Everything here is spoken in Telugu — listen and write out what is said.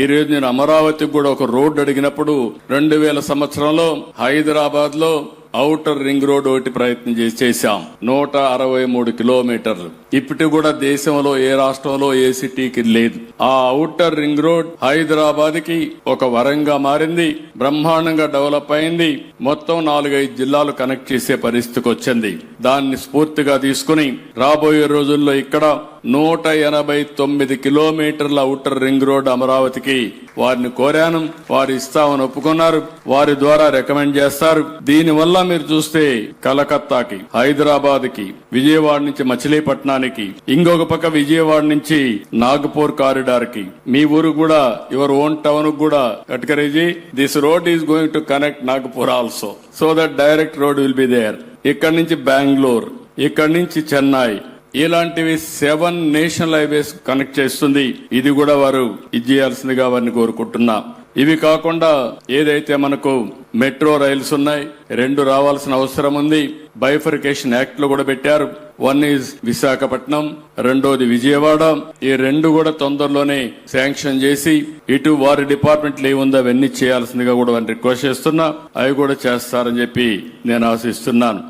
ఈ రోజు నేను అమరావతికి కూడా ఒక రోడ్డు అడిగినప్పుడు 2000 సంవత్సరంలో హైదరాబాద్ లో ఔటర్ రింగ్ రోడ్ ఒకటి ప్రయత్నం చేశాం. 163 కిలోమీటర్లు. ఇప్పటి కూడా దేశంలో ఏ రాష్ట్రంలో ఏ సిటీకి లేదు. ఆ ఔటర్ రింగ్ రోడ్ హైదరాబాద్ కి ఒక వరంగా మారింది. బ్రహ్మాండంగా డెవలప్ అయింది. మొత్తం 4-5 జిల్లాలు కనెక్ట్ చేసే పరిస్థితికి వచ్చింది. దాన్ని స్ఫూర్తిగా తీసుకుని రాబోయే రోజుల్లో ఇక్కడ 189 కిలోమీటర్ల ఔటర్ రింగ్ రోడ్ అమరావతికి వారిని కోరాను. వారు ఇస్తామని ఒప్పుకున్నారు. వారి ద్వారా రికమెండ్ చేస్తారు. దీనివల్ల మీరు చూస్తే కలకత్తాకి, హైదరాబాద్ కి, విజయవాడ నుంచి మచిలీపట్నానికి, ఇంకొక పక్క విజయవాడ నుంచి నాగపూర్ కారిడార్ కి, మీ ఊరు కూడా యువర్ ఓన్ టౌన్ కూడా Gadkariji this road is going to connect Nagpur also so that direct road will be there. ఇక్కడి నుంచి బెంగళూరు, ఇక్కడి నుంచి చెన్నై, ఇలాంటివి 7 నేషనల్ హైవేస్ కనెక్ట్ చేస్తుంది. ఇది కూడా వారు ఇచ్చేయాల్సిందిగా వారిని కోరుకుంటున్నా. ఇవి కాకుండా ఏదైతే మనకు మెట్రో రైల్స్ ఉన్నాయి, 2 రావాల్సిన అవసరం ఉంది. బైఫర్కేషన్ యాక్ట్ లో కూడా పెట్టారు. 1 ఈజ్ విశాఖపట్నం, 2ది విజయవాడ. ఈ 2 కూడా తొందరలోనే శాంక్షన్ చేసి ఇటు వారి డిపార్ట్మెంట్ లో ఏముందో అవన్నీ చేయాల్సిందిగా కూడా వారిని రిక్వెస్ట్ చేస్తున్నా. అవి కూడా చేస్తారని చెప్పి నేను ఆశిస్తున్నాను.